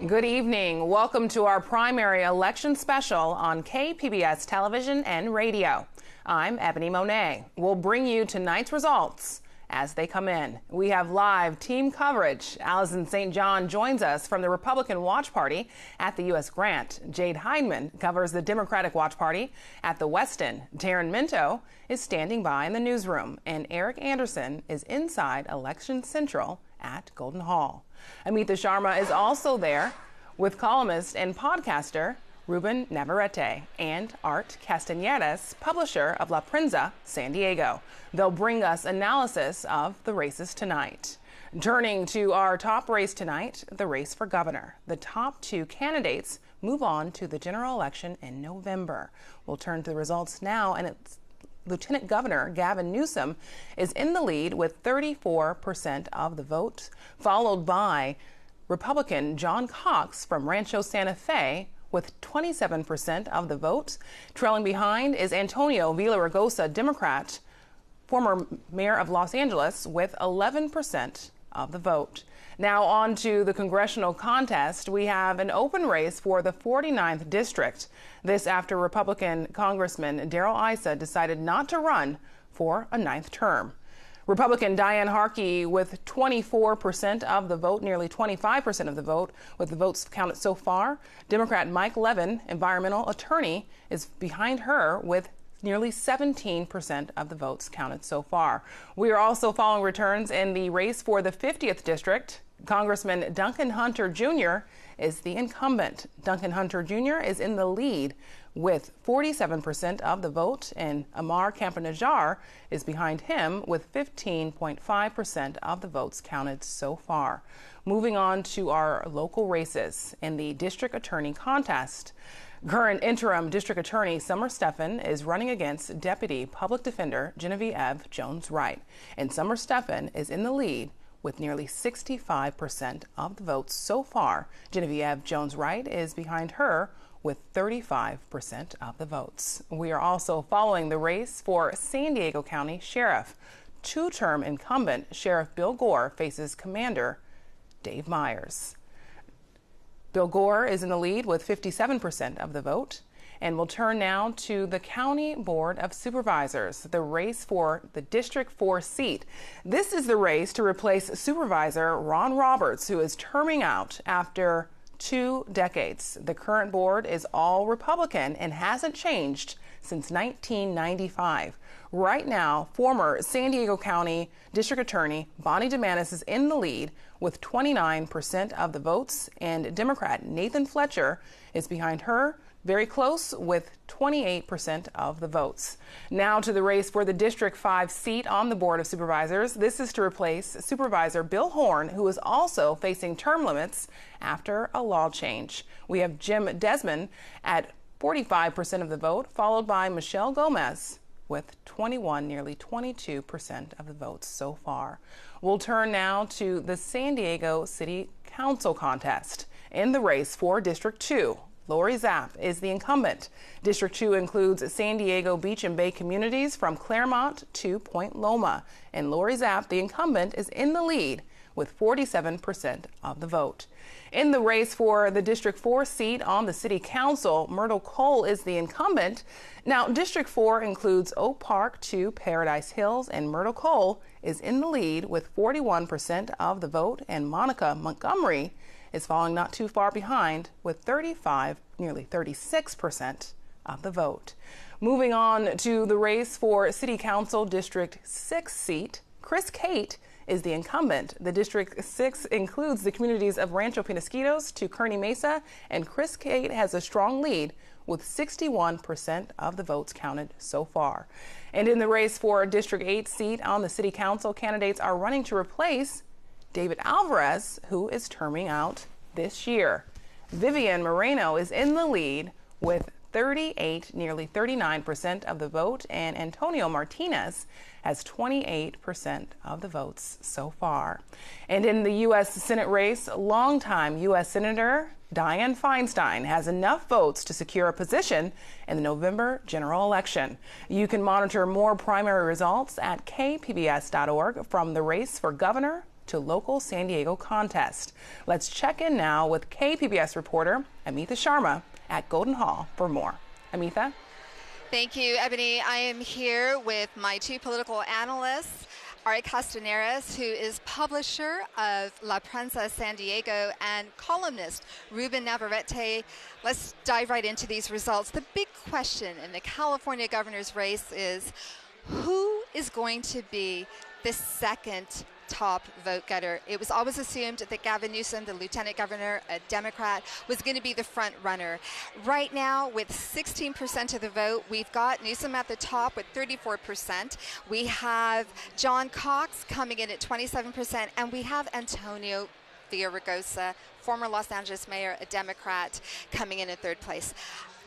Good evening. Welcome to our primary election special on KPBS television and radio. I'm Ebony Monet. We'll bring you tonight's results as they come in. We have live team coverage. Allison St. John joins us from the Republican Watch Party at the U.S. Grant. Jade Heineman covers the Democratic Watch Party at the Westin. Taryn Minto is standing by in the newsroom. And Eric Anderson is inside Election Central at Golden Hall. Amita Sharma is also there with columnist and podcaster Ruben Navarrete and Art Castañedas, publisher of La Prensa San Diego. They'll bring us analysis of the races tonight. Turning to our top race tonight, the race for governor. The top two candidates move on to the general election in November. We'll turn to the results now, and it's Lieutenant Governor Gavin Newsom is in the lead with 34% of the vote, followed by Republican John Cox from Rancho Santa Fe with 27% of the vote. Trailing behind is Antonio Villaraigosa, Democrat, former mayor of Los Angeles, with 11% of the vote. Now on to the congressional contest. We have an open race for the 49th district. This after Republican Congressman Darrell Issa decided not to run for a 9th term. Republican Diane Harkey with 24% of the vote, nearly 25% of the vote, with the votes counted so far. Democrat Mike Levin, environmental attorney, is behind her with nearly 17% of the votes counted so far. We are also following returns in the race for the 50th district. Congressman Duncan Hunter Jr. is the incumbent. Duncan Hunter Jr. is in the lead with 47% of the vote, and Amar Campa-Najjar is behind him with 15.5% of the votes counted so far. Moving on to our local races in the district attorney contest. Current interim district attorney Summer Stefan is running against Deputy Public Defender Genevieve Jones-Wright, and Summer Stefan is in the lead with nearly 65% of the votes so far. Genevieve Jones-Wright is behind her with 35% of the votes. We are also following the race for San Diego County Sheriff. Two-term incumbent Sheriff Bill Gore faces Commander Dave Myers. Bill Gore is in the lead with 57% of the vote. And we'll turn now to the County Board of Supervisors, the race for the District 4 seat. This is the race to replace Supervisor Ron Roberts, who is terming out after 2 decades. The current board is all Republican and hasn't changed since 1995. Right now, former San Diego County District Attorney Bonnie DeManis is in the lead with 29% of the votes, and Democrat Nathan Fletcher is behind her, very close, with 28% of the votes. Now to the race for the District 5 seat on the Board of Supervisors. This is to replace Supervisor Bill Horn, who is also facing term limits after a law change. We have Jim Desmond at 45% of the vote, followed by Michelle Gomez with 21, nearly 22% of the votes so far. We'll turn now to the San Diego City Council contest. In the race for District 2, Lori Zapp is the incumbent. District 2 includes San Diego Beach and Bay communities from Claremont to Point Loma. And Lori Zapp, the incumbent, is in the lead with 47% of the vote. In the race for the District 4 seat on the City Council, Myrtle Cole is the incumbent. Now, District 4 includes Oak Park to Paradise Hills, and Myrtle Cole is in the lead with 41% of the vote, and Monica Montgomery is falling not too far behind with 35, nearly 36% of the vote. Moving on to the race for City Council District 6 seat, Chris Cate is the incumbent. The District 6 includes the communities of Rancho Penasquitos to Kearney Mesa, and Chris Cate has a strong lead with 61% of the votes counted so far. And in the race for District 8 seat on the City Council, candidates are running to replace David Alvarez, who is terming out this year. Vivian Moreno is in the lead with 38, nearly 39% of the vote, and Antonio Martinez has 28% of the votes so far. And in the U.S. Senate race, longtime U.S. Senator Dianne Feinstein has enough votes to secure a position in the November general election. You can monitor more primary results at kpbs.org from the race for governor to local San Diego contest. Let's check in now with KPBS reporter Amitha Sharma at Golden Hall for more. Amitha? Thank you, Ebony. I am here with my two political analysts, Ari Castaneras, who is publisher of La Prensa San Diego, and columnist Ruben Navarrete. Let's dive right into these results. The big question in the California governor's race is who is going to be the second top vote getter? It was always assumed that Gavin Newsom, the lieutenant governor, a Democrat, was going to be the front runner. Right now, with 16% of the vote, we've got Newsom at the top with 34%. We have John Cox coming in at 27%, and we have Antonio Villaraigosa, former Los Angeles mayor, a Democrat, coming in third place.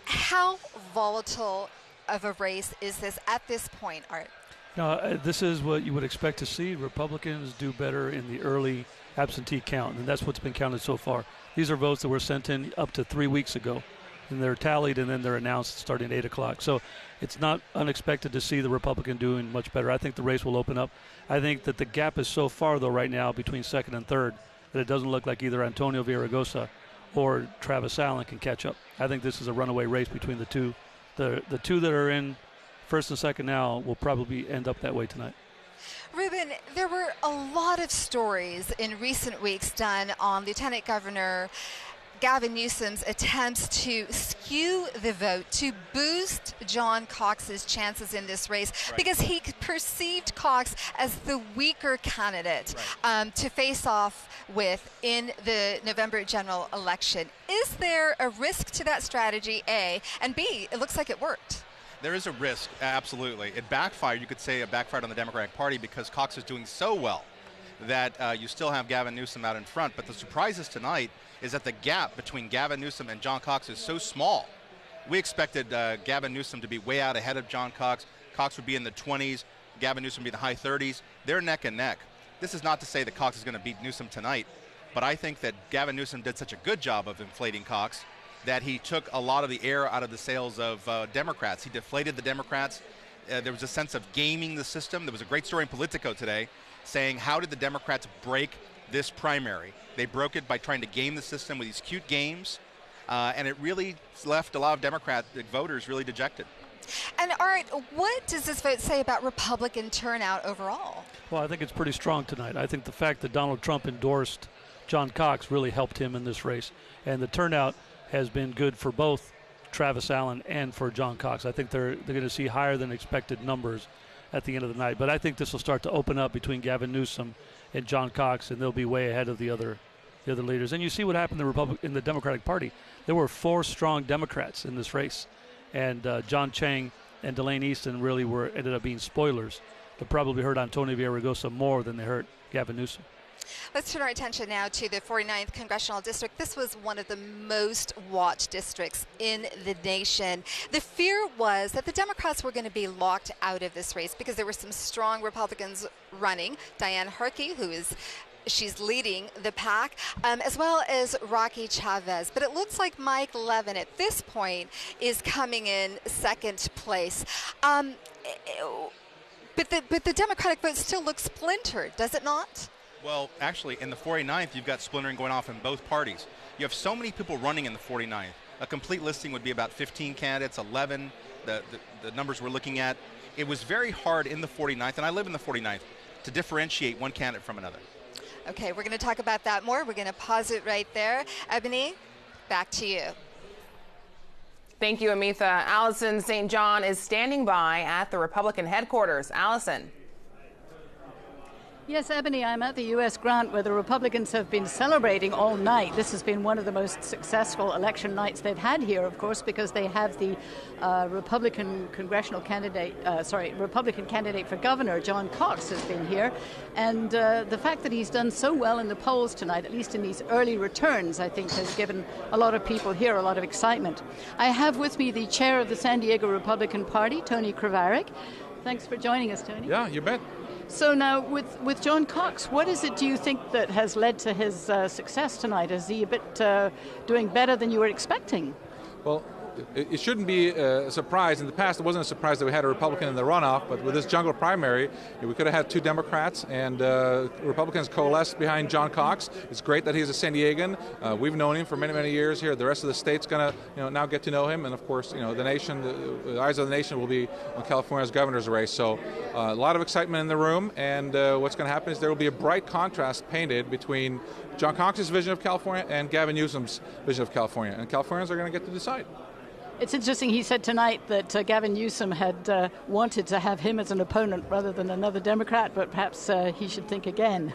How volatile of a race is this at this point, Art? No, this is what you would expect to see. Republicans do better in the early absentee count, and that's what's been counted so far. These are votes that were sent in up to 3 weeks ago, and they're tallied and then they're announced starting at 8 o'clock. So it's not unexpected to see the Republican doing much better. I think the race will open up. I think that the gap is so far, though, right now between second and third that it doesn't look like either Antonio Villaraigosa or Travis Allen can catch up. I think this is a runaway race between the two. The two that are in first and second now will probably end up that way tonight. Ruben, there were a lot of stories in recent weeks done on Lieutenant Governor Gavin Newsom's attempts to skew the vote, to boost John Cox's chances in this race, because he perceived Cox as the weaker candidate to face off with in the November general election. Is there a risk to that strategy, A? And B, it looks like it worked. There is a risk, absolutely. It backfired. You could say it backfired on the Democratic Party because Cox is doing so well that you still have Gavin Newsom out in front. But the surprises tonight is that the gap between Gavin Newsom and John Cox is so small. We expected Gavin Newsom to be way out ahead of John Cox. Cox would be in the 20s. Gavin Newsom would be in the high 30s. They're neck and neck. This is not to say that Cox is going to beat Newsom tonight, but I think that Gavin Newsom did such a good job of inflating Cox that he took a lot of the air out of the sails of Democrats. He deflated the Democrats. There was a sense of gaming the system. There was a great story in Politico today saying, how did the Democrats break this primary? They broke it by trying to game the system with these cute games, and it really left a lot of Democratic voters really dejected. And Art, what does this vote say about Republican turnout overall? Well, I think it's pretty strong tonight. I think the fact that Donald Trump endorsed John Cox really helped him in this race, and the turnout has been good for both Travis Allen and for John Cox. I think they're going to see higher than expected numbers at the end of the night. But I think this will start to open up between Gavin Newsom and John Cox, and they'll be way ahead of the other leaders. And you see what happened in the Democratic Party. There were 4 strong Democrats in this race, and John Chang and Delane Easton really ended up being spoilers. They probably hurt Antonio Villaraigosa more than they hurt Gavin Newsom. Let's turn our attention now to the 49th Congressional District. This was one of the most watched districts in the nation. The fear was that the Democrats were going to be locked out of this race because there were some strong Republicans running. Diane Harkey, she's leading the pack, as well as Rocky Chavez. But it looks like Mike Levin at this point is coming in second place. But the Democratic vote still looks splintered, does it not? Well, actually, in the 49th, you've got splintering going off in both parties. You have so many people running in the 49th. A complete listing would be about 15 candidates, 11, the numbers we're looking at. It was very hard in the 49th, and I live in the 49th, to differentiate one candidate from another. Okay, we're going to talk about that more. We're going to pause it right there. Ebony, back to you. Thank you, Amitha. Allison St. John is standing by at the Republican headquarters. Allison. Yes, Ebony, I'm at the U.S. Grant where the Republicans have been celebrating all night. This has been one of the most successful election nights they've had here, of course, because they have the Republican candidate for governor, John Cox, has been here. And the fact that he's done so well in the polls tonight, at least in these early returns, I think has given a lot of people here a lot of excitement. I have with me the chair of the San Diego Republican Party, Tony Krivaric. Thanks for joining us, Tony. Yeah, you bet. So now, with John Cox, what is it, do you think, that has led to his success tonight? Is he a bit doing better than you were expecting? Well, it shouldn't be a surprise. In the past, it wasn't a surprise that we had a Republican in the runoff, but with this jungle primary, we could have had 2 Democrats, and Republicans coalesced behind John Cox. It's great that he's a San Diegan. We've known him for many, many years here. The rest of the state's going to now get to know him, and of course, the nation, the eyes of the nation will be on California's governor's race. So a lot of excitement in the room, and what's going to happen is there will be a bright contrast painted between John Cox's vision of California and Gavin Newsom's vision of California, and Californians are going to get to decide. It's interesting, he said tonight that Gavin Newsom had wanted to have him as an opponent rather than another Democrat, but perhaps he should think again.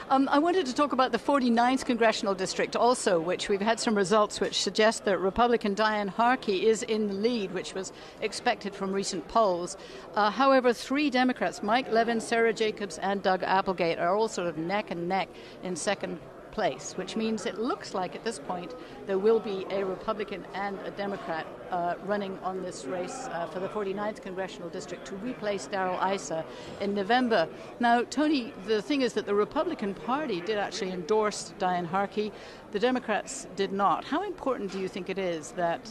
I wanted to talk about the 49th Congressional District also, which we've had some results which suggest that Republican Diane Harkey is in the lead, which was expected from recent polls. However, 3 Democrats, Mike Levin, Sarah Jacobs, and Doug Applegate, are all sort of neck and neck in second place, which means it looks like at this point there will be a Republican and a Democrat running on this race for the 49th Congressional District to replace Darrell Issa in November. Now, Tony, the thing is that the Republican Party did actually endorse Diane Harkey. The Democrats did not. How important do you think it is that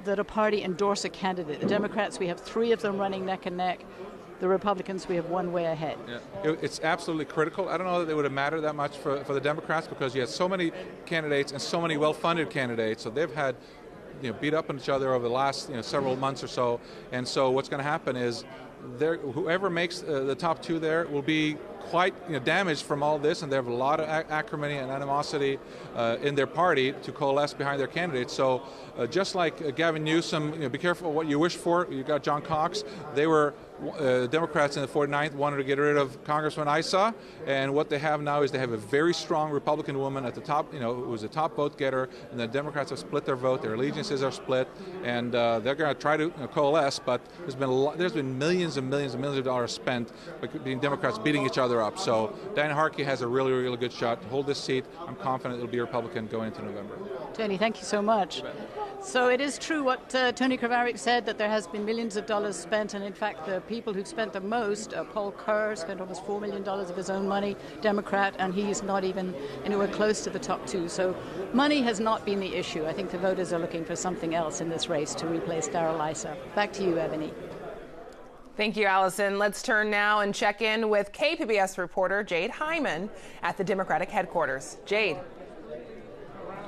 that a party endorse a candidate? The Democrats, we have 3 of them running neck and neck. The Republicans, we have one way ahead. Yeah, it's absolutely critical. I don't know that it would have mattered that much for the Democrats, because you had so many candidates and so many well-funded candidates, so they've had beat up on each other over the last several months or so. And so what's going to happen is whoever makes the top 2 there will be quite damaged from all this, and they have a lot of acrimony and animosity in their party to coalesce behind their candidates. So just like Gavin Newsom, be careful what you wish for. You got John Cox. They were Democrats in the 49th wanted to get rid of Congressman Issa, and what they have now is they have a very strong Republican woman at the top, who was a top vote getter, and the Democrats have split their vote. Their allegiances are split, and they're going to try to coalesce. But there's been millions and millions and millions of dollars spent between Democrats beating each other up. So Diane Harkey has a really, really good shot to hold this seat. I'm confident it'll be a Republican going into November. Tony, thank you so much. So it is true what Tony Kravaric said, that there has been millions of dollars spent, and in fact the people who've spent the most, Paul Kerr spent almost $4 million of his own money, Democrat, and he's not even anywhere close to the top 2. So money has not been the issue. I think the voters are looking for something else in this race to replace Darrell Issa. Back to you, Ebony. Thank you, Allison. Let's turn now and check in with KPBS reporter Jade Hyman at the Democratic headquarters. Jade.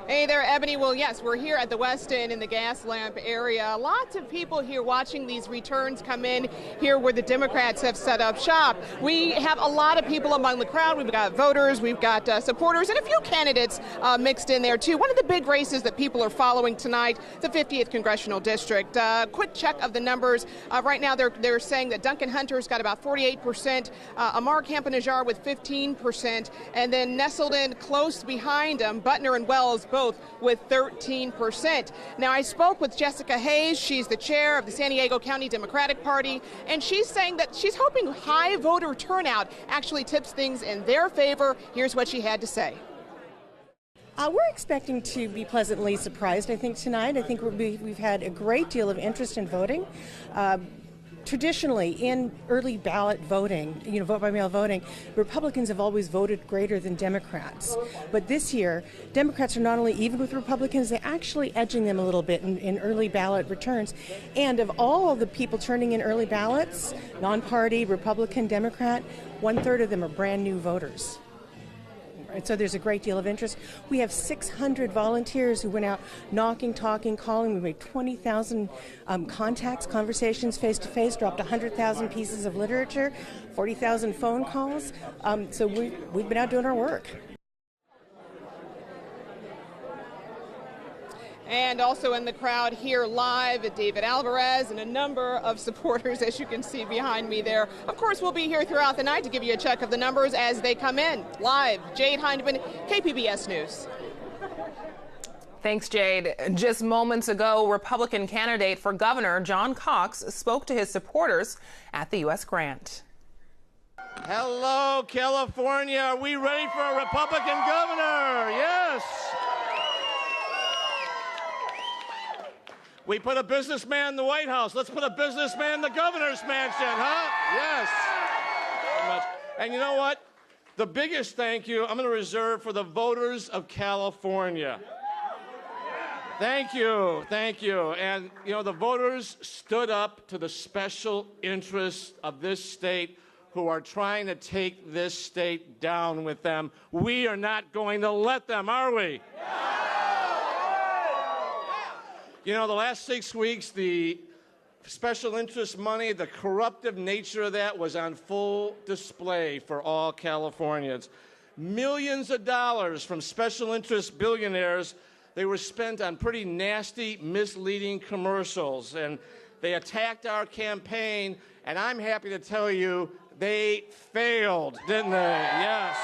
Hey there, Ebony. Well, yes, we're here at the West End in the gas lamp area. Lots of people here watching these returns come in here where the Democrats have set up shop. We have a lot of people among the crowd. We've got voters, we've got supporters, and a few candidates mixed in there, too. One of the big races that people are following tonight, the 50th Congressional District. Quick check of the numbers. Right now, they're saying that Duncan Hunter's got about 48%, Amar Campanajjar with 15%, and then nestled in close behind them, Butner and Wells both with 13%. Now, I spoke with Jessica Hayes. She's the chair of the San Diego County Democratic Party, and she's saying that she's hoping high voter turnout actually tips things in their favor. Here's what she had to say. We're expecting to be pleasantly surprised, I think, tonight. I think we've had a great deal of interest in voting. Traditionally, in early ballot voting, vote-by-mail voting, Republicans have always voted greater than Democrats. But this year, Democrats are not only even with Republicans, they're actually edging them a little bit in early ballot returns. And of all the people turning in early ballots, non-party, Republican, Democrat, 1/3 of them are brand new voters. And so there's a great deal of interest. We have 600 volunteers who went out knocking, talking, calling. We made 20,000 contacts, conversations face-to-face, dropped 100,000 pieces of literature, 40,000 phone calls. So we've been out doing our work. And also in the crowd here live, David Alvarez and a number of supporters, as you can see behind me there. Of course, we'll be here throughout the night to give you a check of the numbers as they come in. Live, Jade Hyman, KPBS News. Thanks, Jade. Just moments ago, Republican candidate for governor John Cox spoke to his supporters at the U.S. Grant. Hello, California. Are we ready for a Republican governor? Yes. We put a businessman in the White House. Let's put a businessman in the governor's mansion, huh? Yes. And you know what? The biggest thank you I'm going to reserve for the voters of California. Thank you, thank you. And, you know, the voters stood up to the special interests of this state who are trying to take this state down with them. We are not going to let them, are we? You know, the last 6 weeks, the special interest money, the corruptive nature of that was on full display for all Californians. Millions of dollars from special interest billionaires, they were spent on pretty nasty, misleading commercials. And they attacked our campaign, and I'm happy to tell you they failed, didn't they? Yes.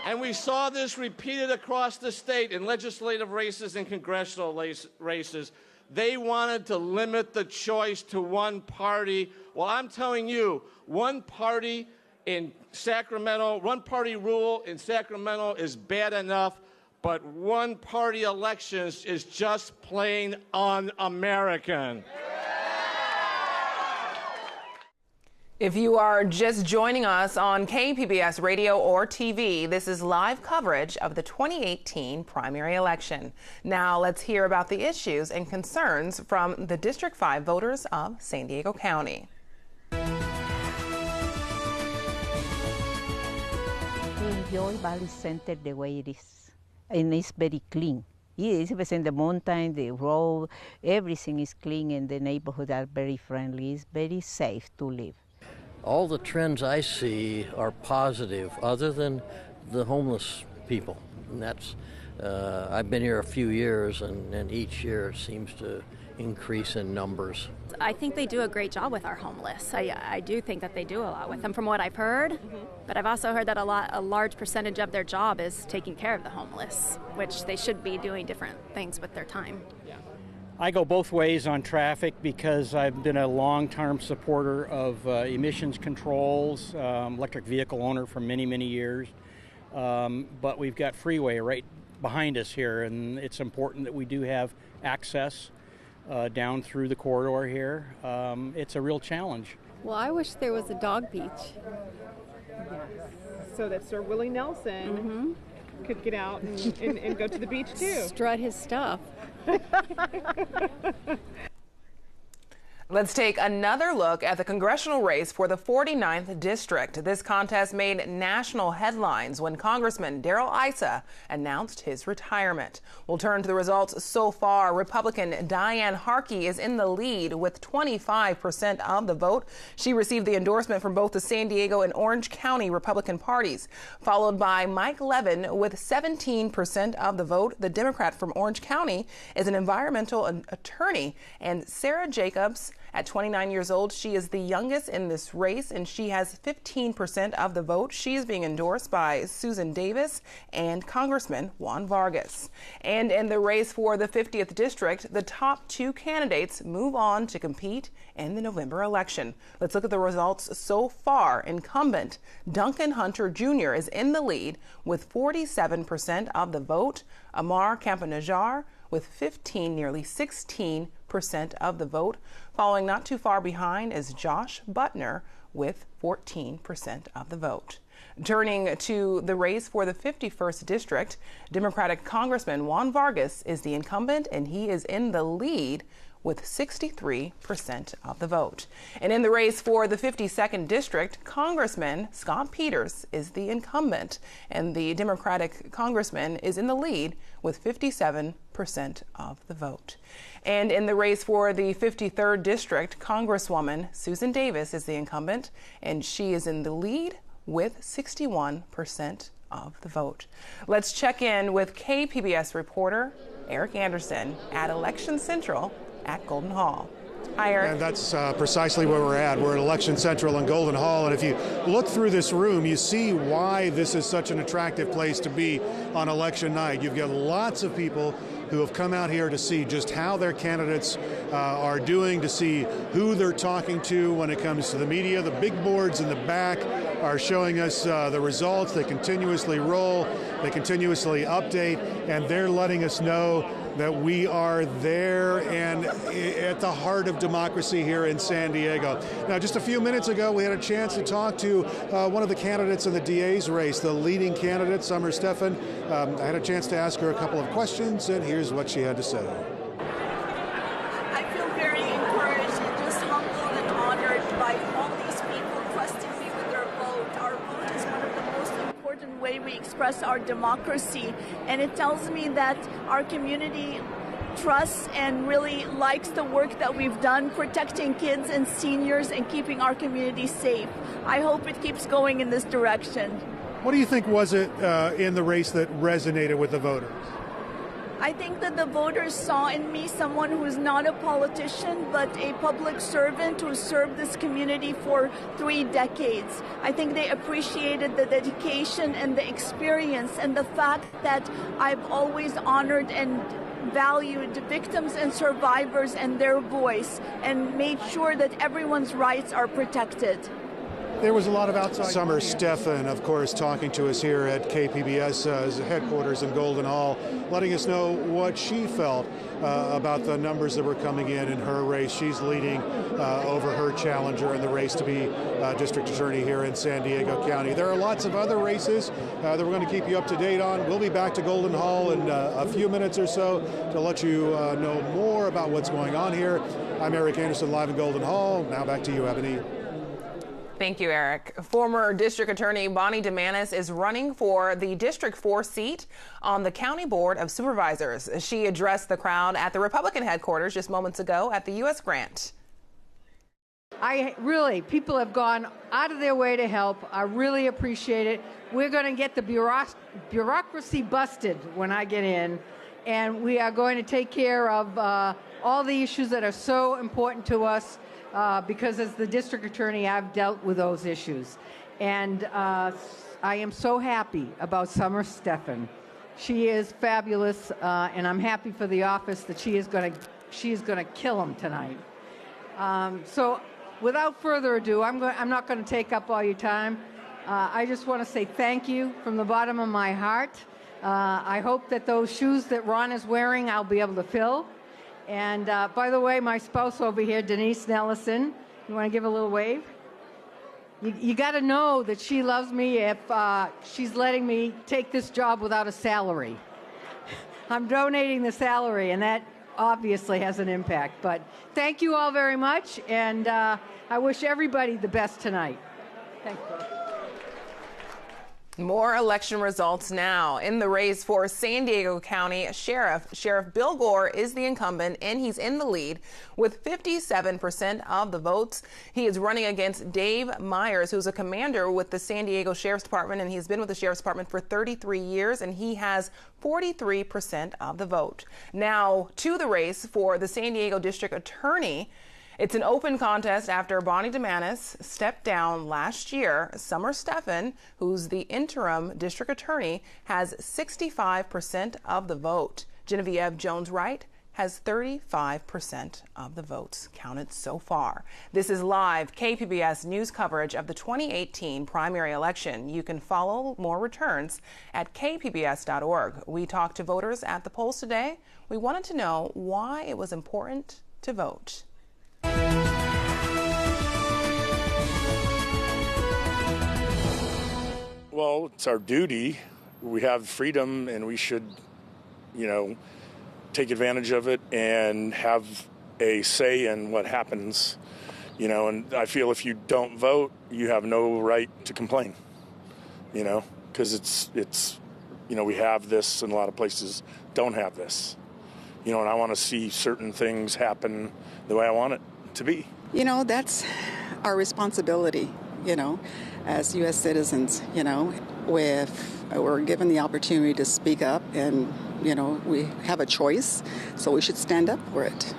And we saw this repeated across the state in legislative races and congressional races. They wanted to limit the choice to one party. Well, I'm telling you, one party in Sacramento, one-party rule in Sacramento is bad enough, but one-party elections is just plain un-American. If you are just joining us on KPBS radio or TV, this is live coverage of the 2018 primary election. Now let's hear about the issues and concerns from the District 5 voters of San Diego County. Enjoy Valley Center the way it is, and it's very clean. Yes, it was in the mountain, the road, everything is clean, and the neighborhood are very friendly. It's very safe to live. All the trends I see are positive, other than the homeless people. And that's, I've been here a few years, and each year seems to increase in numbers. I think they do a great job with our homeless. I do think that they do a lot with them from what I've heard, but I've also heard that a large percentage of their job is taking care of the homeless, which they should be doing different things with their time. I go both ways on traffic because I've been a long-term supporter of emissions controls, electric vehicle owner for many, many years. But we've got freeway right behind us here, and it's important that we do have access down through the corridor here. It's a real challenge. Well, I wish there was a dog beach. So that Sir Willie Nelson could get out and go to the beach too. Strut his stuff. Let's take another look at the congressional race for the 49th District. This contest made national headlines when Congressman Darrell Issa announced his retirement. We'll turn to the results so far. Republican Diane Harkey is in the lead with 25% of the vote. She received the endorsement from both the San Diego and Orange County Republican parties, followed by Mike Levin with 17% of the vote. The Democrat from Orange County is an environmental attorney, and Sarah Jacobs, at 29 years old, she is the youngest in this race, and she has 15% of the vote. She is being endorsed by Susan Davis and Congressman Juan Vargas. And in the race for the 50th District, the top two candidates move on to compete in the November election. Let's look at the results so far. Incumbent Duncan Hunter Jr. is in the lead with 47% of the vote. Amar Campanajar with nearly 16% of the vote. Following not too far behind is Josh Butner with 14% of the vote. Turning to the race for the 51st District, Democratic Congressman Juan Vargas is the incumbent, and he is in the lead with 63% of the vote. And in the race for the 52nd District, Congressman Scott Peters is the incumbent, and the Democratic congressman is in the lead with 57% of the vote. And in the race for the 53rd District, Congresswoman Susan Davis is the incumbent, and she is in the lead with 61% of the vote. Let's check in with KPBS reporter Eric Anderson at Election Central at Golden Hall. Hi, Eric. And that's precisely where we're at. We're at Election Central in Golden Hall, and if you look through this room, you see why this is such an attractive place to be on election night. You've got lots of people who have come out here to see just how their candidates are doing, to see who they're talking to when it comes to the media. The big boards in the back are showing us the results. They continuously roll, they continuously update, and they're letting us know that we are there and at the heart of democracy here in San Diego. Now, just a few minutes ago, we had a chance to talk to one of the candidates in the DA's race, the leading candidate, Stefan. I had a chance to ask her a couple of questions, and here's what she had to say. I feel very encouraged and just humbled and honored by all these people trusting me with their vote. Our vote is one of the most important ways we express our democracy, and it tells me that our community trusts and really likes the work that we've done protecting kids and seniors and keeping our community safe. I hope it keeps going in this direction. What do you think was it in the race that resonated with the voters? I think that the voters saw in me someone who's not a politician, but a public servant who served this community for 3 decades. I think they appreciated the dedication and the experience and the fact that I've always honored and valued victims and survivors and their voice and made sure that everyone's rights are protected. There was a lot of outside. Stefan, of course, talking to us here at KPBS headquarters in Golden Hall, letting us know what she felt about the numbers that were coming in her race. She's leading over her challenger in the race to be district attorney here in San Diego County. There are lots of other races that we're going to keep you up to date on. We'll be back to Golden Hall in a few minutes or so to let you know more about what's going on here. I'm Eric Anderson, live in Golden Hall. Now back to you, Ebony. Thank you, Eric. Former District Attorney Bonnie DeManis is running for the District 4 seat on the County Board of Supervisors. She addressed the crowd at the Republican headquarters just moments ago at the U.S. Grant. People have gone out of their way to help. I really appreciate it. We're going to get the bureaucracy busted when I get in, and we are going to take care of all the issues that are so important to us. Because as the district attorney, I've dealt with those issues. And I am so happy about Stefan. She is fabulous, and I'm happy for the office that she is going to kill him tonight. So without further ado, I'm not going to take up all your time. I just want to say thank you from the bottom of my heart. I hope that those shoes that Ron is wearing, I'll be able to fill. And by the way, my spouse over here, Denise Nellison, you want to give a little wave? You got to know that she loves me if she's letting me take this job without a salary. I'm donating the salary, and that obviously has an impact. But thank you all very much, and I wish everybody the best tonight. Thank you. More election results now. In the race for San Diego County Sheriff Bill Gore is the incumbent, and he's in the lead with 57% of the votes. He is running against Dave Myers, who's a commander with the San Diego Sheriff's Department, and he's been with the Sheriff's Department for 33 years, and he has 43% of the vote. Now to the race for the San Diego District Attorney. It's an open contest after Bonnie DeManis stepped down last year. Stefan, who's the interim district attorney, has 65% of the vote. Genevieve Jones-Wright has 35% of the votes counted so far. This is live KPBS news coverage of the 2018 primary election. You can follow more returns at kpbs.org. We talked to voters at the polls today. We wanted to know why it was important to vote. Well, it's our duty. We have freedom, and we should, take advantage of it and have a say in what happens. And I feel if you don't vote, you have no right to complain. Because it's we have this, and a lot of places don't have this. And I want to see certain things happen the way I want it to be. That's our responsibility, as U.S. citizens, we're given the opportunity to speak up, and, we have a choice, so we should stand up for it.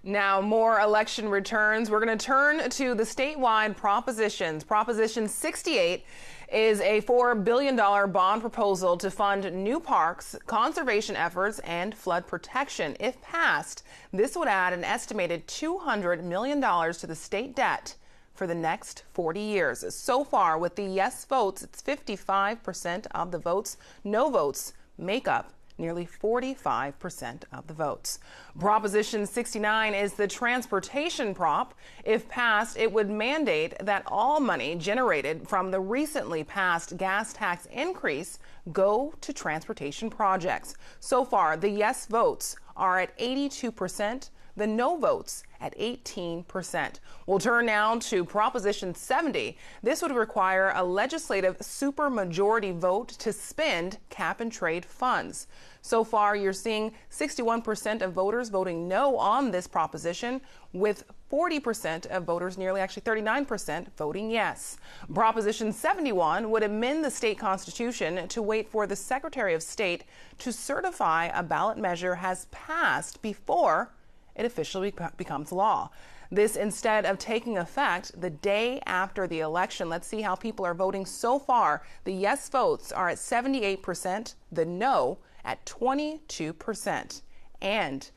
Now, more election returns. We're going to turn to the statewide propositions. Proposition 68 is a $4 billion bond proposal to fund new parks, conservation efforts, and flood protection. If passed, this would add an estimated $200 million to the state debt for the next 40 years. So far, with the yes votes, it's 55% of the votes. No votes make up nearly 45% of the votes. Proposition 69 is the transportation prop. If passed, it would mandate that all money generated from the recently passed gas tax increase go to transportation projects. So far, the yes votes are at 82%, the no votes at 18%. We'll turn now to Proposition 70. This would require a legislative supermajority vote to spend cap-and-trade funds. So far, you're seeing 61% of voters voting no on this proposition, with 40% of voters, nearly actually 39%, voting yes. Proposition 71 would amend the state constitution to wait for the Secretary of State to certify a ballot measure has passed before it officially becomes law. This instead of taking effect the day after the election. Let's see how people are voting so far. The yes votes are at 78%, the no at 22%. And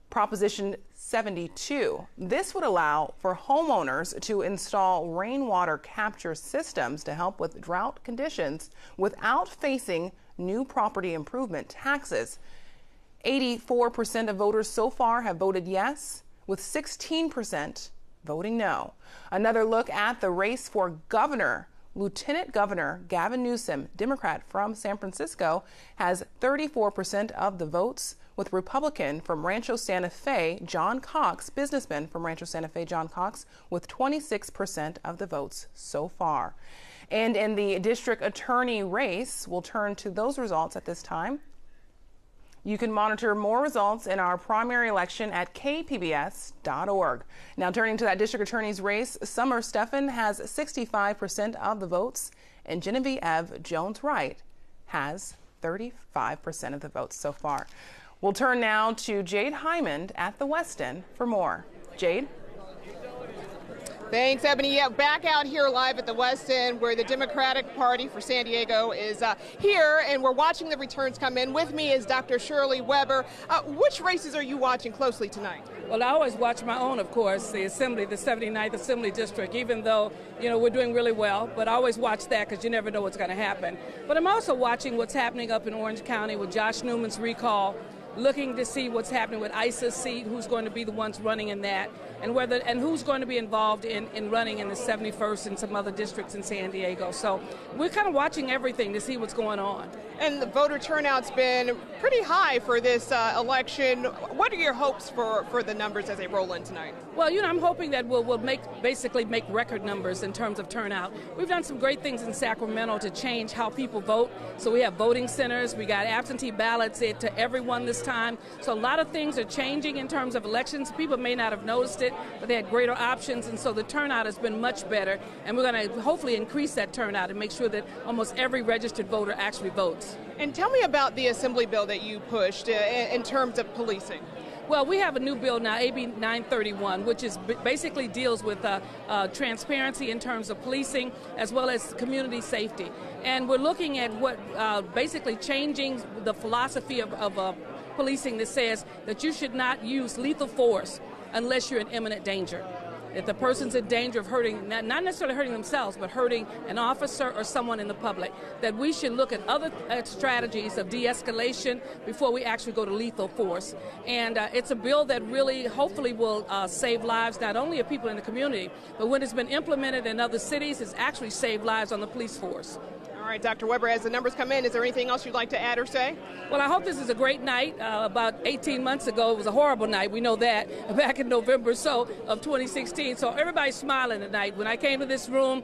Proposition 72. This would allow for homeowners to install rainwater capture systems to help with drought conditions without facing new property improvement taxes. 84% of voters so far have voted yes, with 16% voting no. Another look at the race for governor. Lieutenant Governor Gavin Newsom, Democrat from San Francisco, has 34% of the votes, with Republican from Rancho Santa Fe, John Cox, businessman from Rancho Santa Fe, John Cox, with 26% of the votes so far. And in the district attorney race, we'll turn to those results at this time. You can monitor more results in our primary election at kpbs.org. Now, turning to that district attorney's race, Summer Stefan has 65% of the votes, and Genevieve Jones-Wright has 35% of the votes so far. We'll turn now to Jade Hyman at the West End for more. Jade? Thanks, Ebony. Yeah, back out here live at the West End, where the Democratic Party for San Diego is here, and we're watching the returns come in. With me is Dr. Shirley Weber. Which races are you watching closely tonight? Well, I always watch my own, of course, the Assembly, the 79th Assembly District, even though, we're doing really well. But I always watch that because you never know what's going to happen. But I'm also watching what's happening up in Orange County with Josh Newman's recall, looking to see what's happening with Isa's seat, who's going to be the ones running in that, and who's going to be involved in running in the 71st and some other districts in San Diego. So we're kind of watching everything to see what's going on. And the voter turnout's been pretty high for this election. What are your hopes for the numbers as they roll in tonight? Well, I'm hoping that we'll basically make record numbers in terms of turnout. We've done some great things in Sacramento to change how people vote. So we have voting centers. We got absentee ballots to everyone this time. So a lot of things are changing in terms of elections. People may not have noticed it, but they had greater options. And so the turnout has been much better. And we're going to hopefully increase that turnout and make sure that almost every registered voter actually votes. And tell me about the assembly bill that you pushed in terms of policing. Well, we have a new bill now, AB 931, which is basically deals with transparency in terms of policing as well as community safety. And we're looking at what basically changing the philosophy of policing that says that you should not use lethal force unless you're in imminent danger. If the person's in danger of hurting, not necessarily hurting themselves, but hurting an officer or someone in the public, that we should look at other strategies of de-escalation before we actually go to lethal force. And it's a bill that really, hopefully, will save lives not only of people in the community, but when it's been implemented in other cities, it's actually saved lives on the police force. All right, Dr. Weber, as the numbers come in, is there anything else you'd like to add or say? Well, I hope this is a great night. About 18 months ago, it was a horrible night. We know that, back in November of 2016. So everybody's smiling tonight. When I came to this room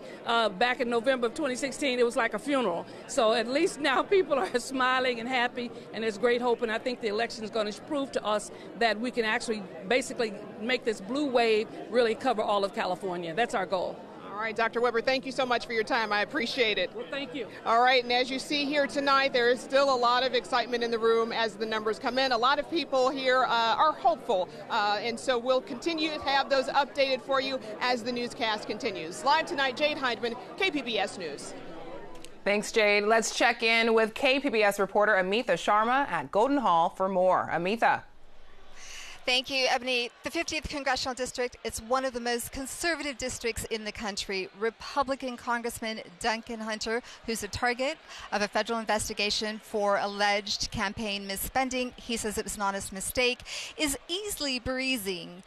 back in November of 2016, it was like a funeral. So at least now people are smiling and happy, and there's great hope. And I think the election is going to prove to us that we can actually basically make this blue wave really cover all of California. That's our goal. All right, Dr. Weber, thank you so much for your time. I appreciate it. Well, thank you. All right, and as you see here tonight, there is still a lot of excitement in the room as the numbers come in. A lot of people here are hopeful, and so we'll continue to have those updated for you as the newscast continues. Live tonight, Jade Hyndman, KPBS News. Thanks, Jade. Let's check in with KPBS reporter Amitha Sharma at Golden Hall for more. Amitha. Thank you, Ebony. The 50th Congressional District, it's one of the most conservative districts in the country. Republican Congressman Duncan Hunter, who's the target of a federal investigation for alleged campaign misspending, he says it was an honest mistake, is easily breezing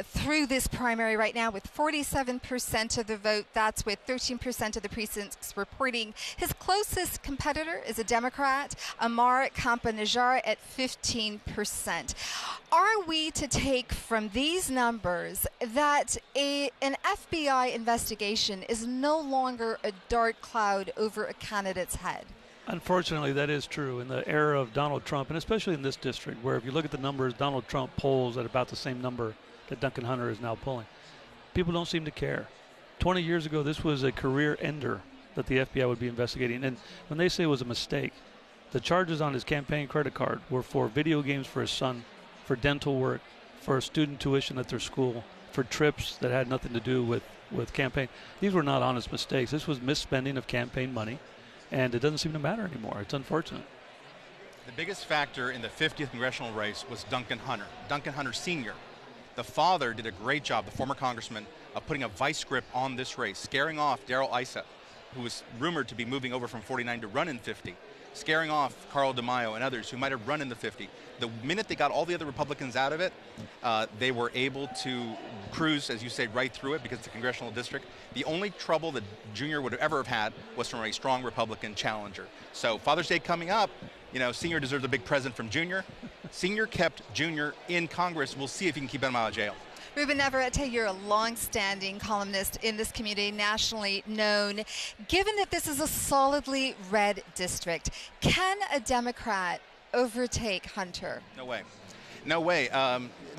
through this primary right now with 47% of the vote. That's with 13% of the precincts reporting. His closest competitor is a Democrat, Amar Kampa-Najjar, at 15%. Are we to take from these numbers that an FBI investigation is no longer a dark cloud over a candidate's head? Unfortunately, that is true in the era of Donald Trump, and especially in this district, where if you look at the numbers, Donald Trump polls at about the same number that Duncan Hunter is now polling. People don't seem to care. 20 years ago, this was a career ender that the FBI would be investigating. And when they say it was a mistake, the charges on his campaign credit card were for video games for his son, for dental work, for student tuition at their school, for trips that had nothing to do with campaign. These were not honest mistakes. This was misspending of campaign money, and it doesn't seem to matter anymore. It's unfortunate. The biggest factor in the 50th congressional race was Duncan Hunter. Duncan Hunter Sr. The father did a great job, the former congressman, of putting a vice grip on this race, scaring off Darrell Issa, who was rumored to be moving over from 49 to run in 50, scaring off Carl DeMaio and others who might have run in the 50. The minute they got all the other Republicans out of it, they were able to cruise, as you say, right through it because it's a congressional district. The only trouble that Junior would have ever have had was from a strong Republican challenger. So Father's Day coming up, you know, Senior deserves a big present from Junior. Senior kept Junior in Congress. We'll see if he can keep him out of jail. Ruben Navarrete, you're a long-standing columnist in this community, nationally known. Given that this is a solidly red district, can a Democrat overtake Hunter? No way. No way.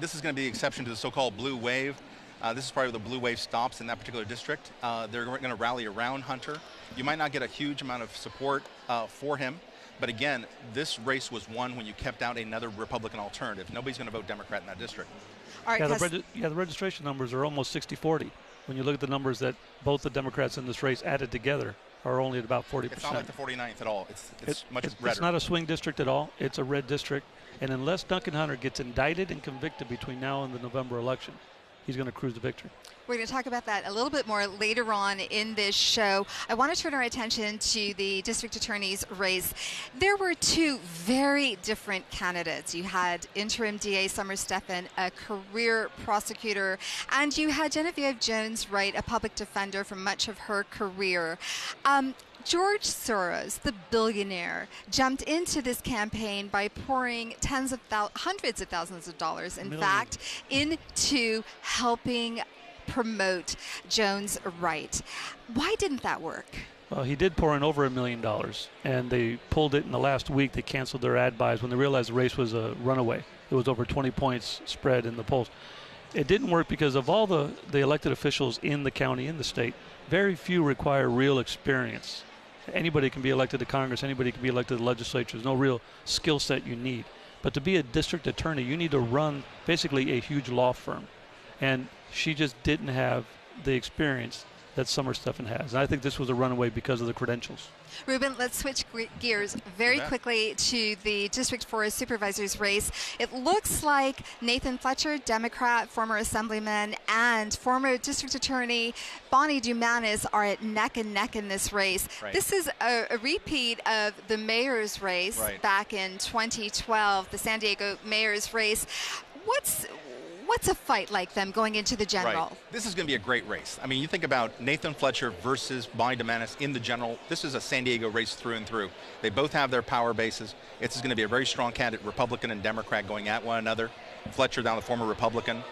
This is going to be the exception to the so-called blue wave. This is probably where the blue wave stops in that particular district. They're going to rally around Hunter. You might not get a huge amount of support for him. But again, this race was won when you kept out another Republican alternative. Nobody's going to vote Democrat in that district. All right, the registration numbers are almost 60-40. When you look at the numbers that both the Democrats in this race added together are only at about 40%. It's not like the 49th at all. It's much redder. It's not a swing district at all. It's a red district. And unless Duncan Hunter gets indicted and convicted between now and the November election, he's going to cruise to victory. We're going to talk about that a little bit more later on in this show. I want to turn our attention to the district attorney's race. There were two very different candidates. You had interim DA Summer Stefan, a career prosecutor, and you had Genevieve Jones-Wright, a public defender for much of her career. George Soros, the billionaire, jumped into this campaign by pouring hundreds of thousands of dollars, in fact, into helping promote Jones-Wright. Why didn't that work? Well, he did pour in over $1 million, and they pulled it in the last week. They canceled their ad buys when they realized the race was a runaway. It was over 20 points spread in the polls. It didn't work because of all the elected officials in the county, in the state, very few require real experience. Anybody can be elected to Congress. Anybody can be elected to the legislature. There's no real skill set you need. But to be a district attorney, you need to run basically a huge law firm. And she just didn't have the experience that Summer Stefan has. And I think this was a runaway because of the credentials. Ruben, let's switch gears very quickly to the District 4 Supervisors race. It looks like Nathan Fletcher, Democrat, former Assemblyman, and former District Attorney Bonnie Dumanis are at neck and neck in this race. Right. This is a repeat of the mayor's race back in 2012, the San Diego mayor's race. What's a fight like them going into the general? Right. This is going to be a great race. I mean, you think about Nathan Fletcher versus Bonnie Dumanis in the general. This is a San Diego race through and through. They both have their power bases. It's going to be a very strong candidate, Republican and Democrat, going at one another. Fletcher, down the former Republican,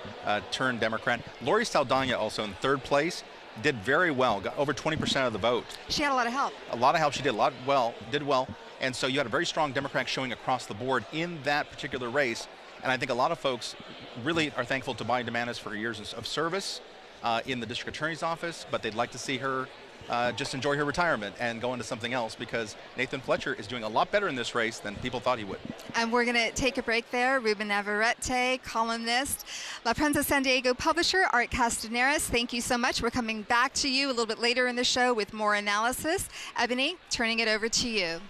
turned Democrat. Lori Saldana, also in third place, did very well, got over 20% of the vote. She had a lot of help. A lot of help. She did did well. And so you had a very strong Democrat showing across the board in that particular race. And I think a lot of folks really are thankful to Bonnie Dumanis for her years of service in the district attorney's office, but they'd like to see her just enjoy her retirement and go into something else because Nathan Fletcher is doing a lot better in this race than people thought he would. And we're going to take a break there. Ruben Navarrete, columnist, La Prensa San Diego publisher, Art Castaneras, thank you so much. We're coming back to you a little bit later in the show with more analysis. Ebony, turning it over to you.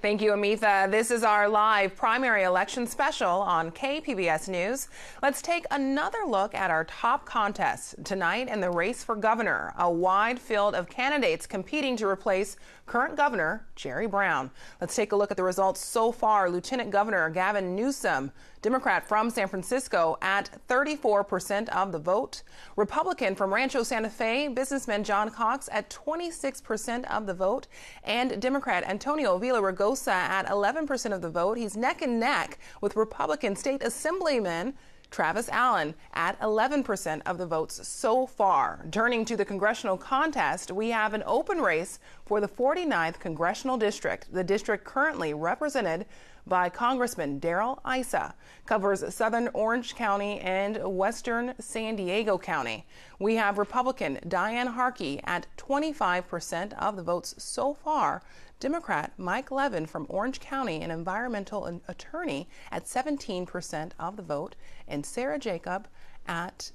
Thank you, Amitha. This is our live primary election special on KPBS News. Let's take another look at our top contest tonight in the race for governor, a wide field of candidates competing to replace current Governor Jerry Brown. Let's take a look at the results so far. Lieutenant Governor Gavin Newsom, Democrat from San Francisco, at 34% of the vote. Republican from Rancho Santa Fe, businessman John Cox at 26% of the vote. And Democrat Antonio Villaraigosa at 11% of the vote. He's neck and neck with Republican State Assemblyman Travis Allen at 11% of the votes so far. Turning to the congressional contest, we have an open race for the 49th Congressional District. The district currently represented by Congressman Darrell Issa covers southern Orange County and western San Diego County. We have Republican Diane Harkey at 25% of the votes so far. Democrat Mike Levin from Orange County, an environmental attorney, at 17% of the vote, and Sarah Jacobs at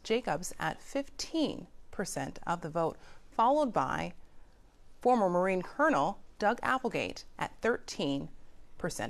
15% of the vote, followed by former Marine Colonel Doug Applegate at 13%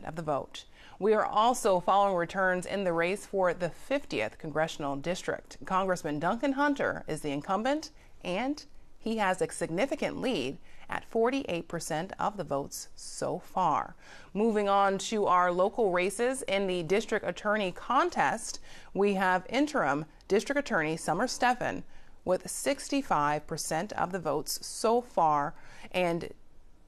of the vote. We are also following returns in the race for the 50th Congressional District. Congressman Duncan Hunter is the incumbent, and he has a significant lead at 48% of the votes so far. Moving on to our local races in the district attorney contest, we have interim district attorney Summer Stefan with 65% of the votes so far, and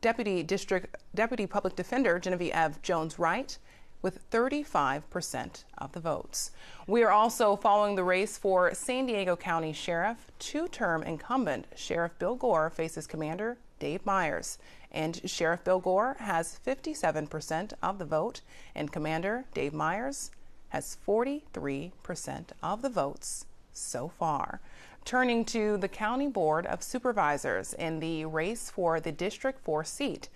Deputy Public Defender Genevieve Jones-Wright with 35% of the votes. We are also following the race for San Diego County Sheriff. Two-term incumbent Sheriff Bill Gore faces Commander Dave Myers, and Sheriff Bill Gore has 57% of the vote, and Commander Dave Myers has 43% of the votes so far. Turning to the County Board of Supervisors in the race for the District 4 seat.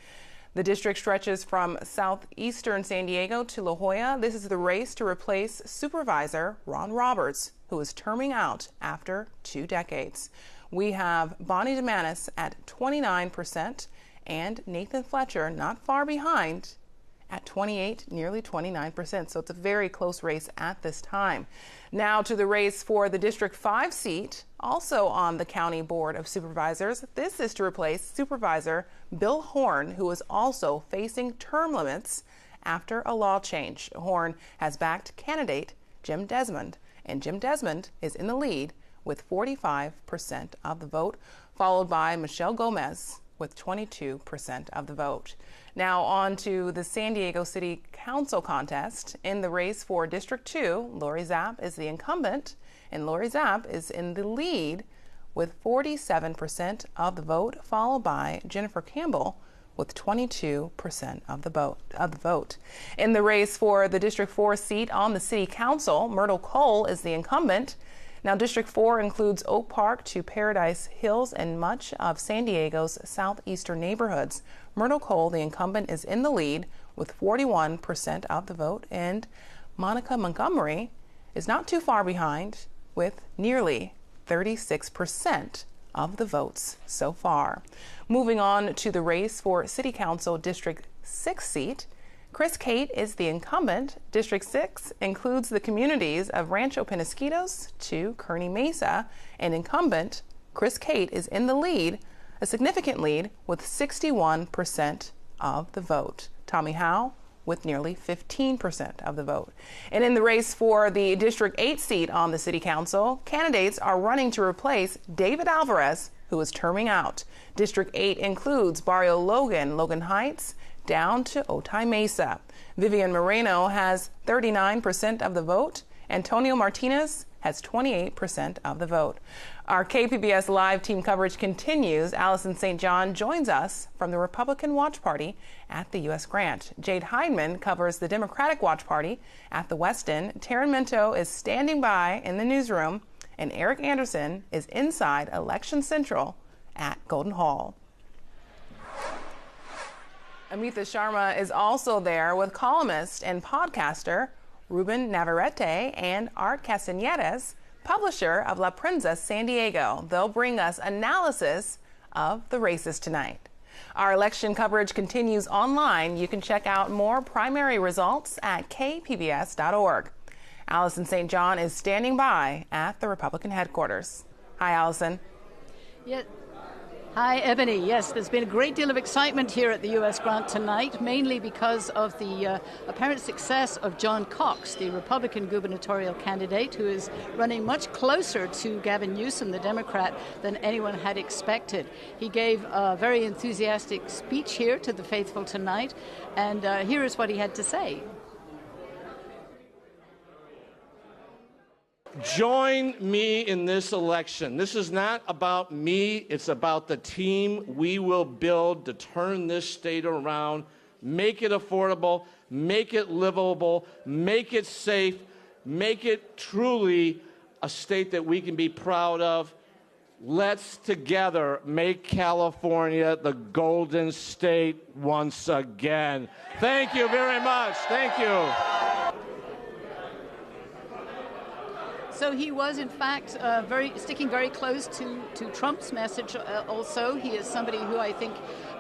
The district stretches from southeastern San Diego to La Jolla. This is the race to replace Supervisor Ron Roberts, who is terming out after 2 decades. We have Bonnie DeManis at 29% and Nathan Fletcher not far behind at 28, nearly 29%. So it's a very close race at this time. Now to the race for the District 5 seat, also on the County Board of Supervisors. This is to replace Supervisor Bill Horn, who is also facing term limits after a law change. Horn has backed candidate Jim Desmond, and Jim Desmond is in the lead with 45% of the vote, followed by Michelle Gomez with 22% of the vote. Now on to the San Diego City Council contest. In the race for District 2, Lori Zapp is the incumbent, and Lori Zapp is in the lead with 47% of the vote, followed by Jennifer Campbell with 22% of the vote. In the race for the District 4 seat on the City Council, Myrtle Cole is the incumbent. Now, District 4 includes Oak Park to Paradise Hills and much of San Diego's southeastern neighborhoods. Myrtle Cole, the incumbent, is in the lead with 41% of the vote, and Monica Montgomery is not too far behind with nearly 36% of the votes so far. Moving on to the race for City Council District 6 seat, Chris Cate is the incumbent. District 6 includes the communities of Rancho Penasquitos to Kearny Mesa, and incumbent Chris Cate is in the lead, a significant lead, with 61% of the vote. Tommy Howe with nearly 15% of the vote. And in the race for the District 8 seat on the City Council, candidates are running to replace David Alvarez, who is terming out. District 8 includes Barrio Logan, Logan Heights, down to Otay Mesa. Vivian Moreno has 39% of the vote. Antonio Martinez has 28% of the vote. Our KPBS Live team coverage continues. Allison St. John joins us from the Republican Watch Party at the U.S. Grant. Jade Heidemann covers the Democratic Watch Party at the Westin. Taryn Minto is standing by in the newsroom, and Eric Anderson is inside Election Central at Golden Hall. Amitha Sharma is also there with columnist and podcaster Ruben Navarrete and Art Castañedas, publisher of La Prensa San Diego. They'll bring us analysis of the races tonight. Our election coverage continues online. You can check out more primary results at kpbs.org. Allison St. John is standing by at the Republican headquarters. Hi, Allison. Yeah. Hi, Ebony. Yes, there's been a great deal of excitement here at the U.S. Grant tonight, mainly because of the apparent success of John Cox, the Republican gubernatorial candidate, who is running much closer to Gavin Newsom, the Democrat, than anyone had expected. He gave a very enthusiastic speech here to the faithful tonight, and here is what he had to say. Join me in this election. This is not about me. It's about the team we will build to turn this state around, make it affordable, make it livable, make it safe, make it truly a state that we can be proud of. Let's together make California the golden state once again. Thank you very much. Thank you. So he was, in fact, sticking very close to Trump's message also. He is somebody who I think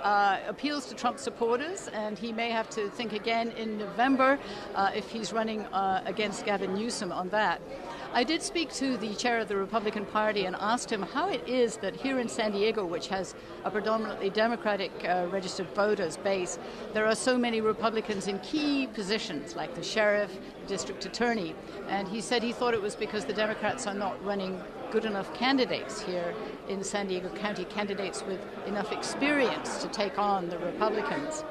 appeals to Trump supporters, and he may have to think again in November if he's running against Gavin Newsom on that. I did speak to the chair of the Republican Party and asked him how it is that here in San Diego, which has a predominantly Democratic registered voters base, there are so many Republicans in key positions like the sheriff, district attorney. And he said he thought it was because the Democrats are not running good enough candidates here in San Diego County, candidates with enough experience to take on the Republicans.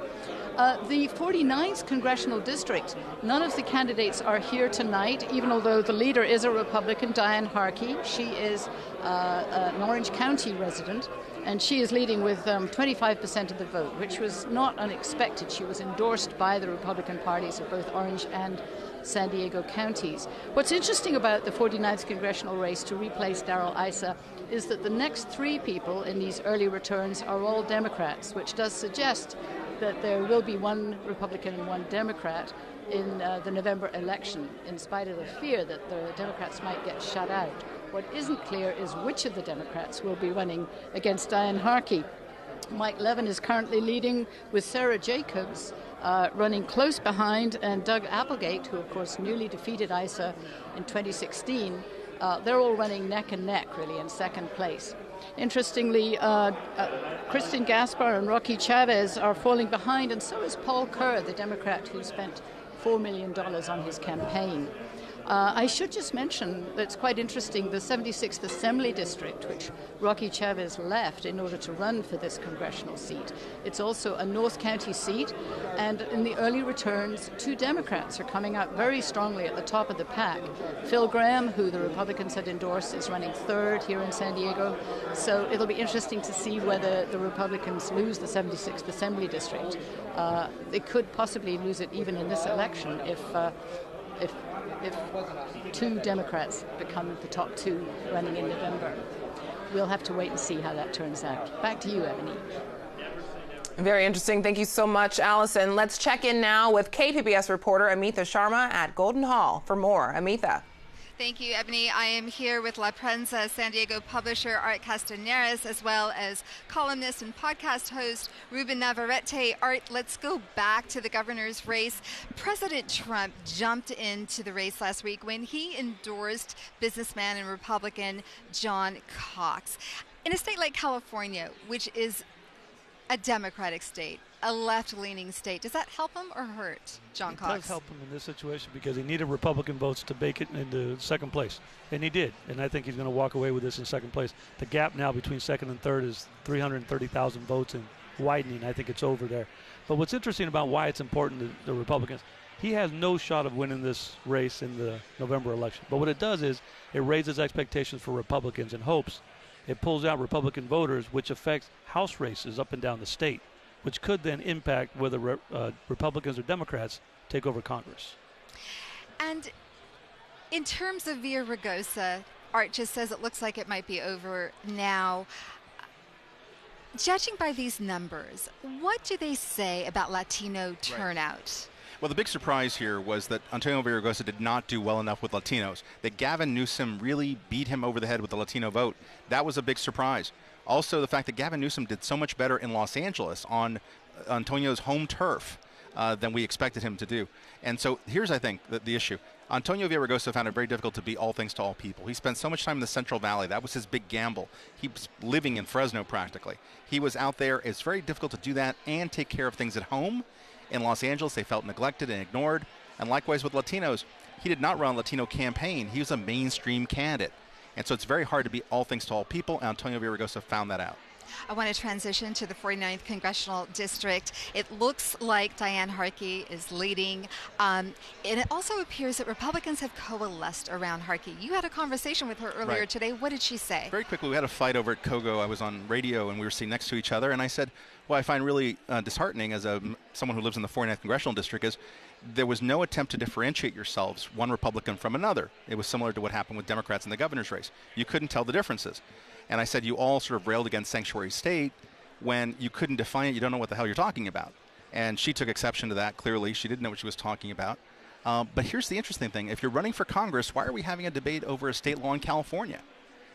The 49th Congressional District, none of the candidates are here tonight, even although the leader is a Republican, Diane Harkey. She is an Orange County resident, and she is leading with 25% of the vote, which was not unexpected. She was endorsed by the Republican parties of both Orange and San Diego counties. What's interesting about the 49th congressional race to replace Darrell Issa is that the next three people in these early returns are all Democrats, which does suggest that there will be one Republican and one Democrat in the November election, in spite of the fear that the Democrats might get shut out. What isn't clear is which of the Democrats will be running against Diane Harkey. Mike Levin is currently leading, with Sarah Jacobs running close behind, and Doug Applegate, who of course newly defeated Issa in 2016. They're all running neck and neck, really, in second place. Interestingly, Christian Gaspar and Rocky Chavez are falling behind, and so is Paul Kerr, the Democrat who spent $4 million on his campaign. I should just mention that it's quite interesting, the 76th Assembly District, which Rocky Chavez left in order to run for this congressional seat. It's also a North County seat, and in the early returns, two Democrats are coming out very strongly at the top of the pack. Phil Gramm, who the Republicans had endorsed, is running third here in San Diego, so it'll be interesting to see whether the Republicans lose the 76th Assembly District. They could possibly lose it even in this election if two Democrats become the top two running in November. We'll have to wait and see how that turns out. Back to you, Ebony. Very interesting. Thank you so much, Allison. Let's check in now with KPBS reporter Amitha Sharma at Golden Hall for more. Amitha. Thank you, Ebony. I am here with La Prensa San Diego publisher Art Castaneras, as well as columnist and podcast host Ruben Navarrete. Art, let's go back to the governor's race. President Trump jumped into the race last week when he endorsed businessman and Republican John Cox. In a state like California, which is a Democratic state, a left-leaning state, does that help him or hurt John Cox? It does help him in this situation because he needed Republican votes to make it into second place, and he did. And I think he's going to walk away with this in second place. The gap now between second and third is 330,000 votes and widening. I think it's over there. But what's interesting about why it's important to the Republicans, he has no shot of winning this race in the November election. But what it does is it raises expectations for Republicans and hopes. It pulls out Republican voters, which affects House races up and down the state, which could then impact whether Republicans or Democrats take over Congress. And in terms of Villaraigosa, Art just says it looks like it might be over now. Judging by these numbers, what do they say about Latino turnout? Right. Well, the big surprise here was that Antonio Villaraigosa did not do well enough with Latinos, that Gavin Newsom really beat him over the head with the Latino vote. That was a big surprise. Also, the fact that Gavin Newsom did so much better in Los Angeles on Antonio's home turf than we expected him to do. And so here's, I think, the issue. Antonio Villaraigosa found it very difficult to be all things to all people. He spent so much time in the Central Valley. That was his big gamble. He was living in Fresno practically. He was out there. It's very difficult to do that and take care of things at home. In Los Angeles, they felt neglected and ignored. And likewise with Latinos, he did not run a Latino campaign. He was a mainstream candidate. And so it's very hard to be all things to all people. Antonio Villaraigosa found that out. I want to transition to the 49th Congressional District. It looks like Diane Harkey is leading, and it also appears that Republicans have coalesced around Harkey. You had a conversation with her earlier today. What did she say? Very quickly, we had a fight over at Kogo. I was on radio, and we were sitting next to each other, and I said, what I find really disheartening as someone who lives in the 49th Congressional District is there was no attempt to differentiate yourselves, one Republican from another. It was similar to what happened with Democrats in the governor's race. You couldn't tell the differences. And I said, you all sort of railed against sanctuary state when you couldn't define it. You don't know what the hell you're talking about. And she took exception to that, clearly. She didn't know what she was talking about. But here's the interesting thing. If you're running for Congress, why are we having a debate over a state law in California?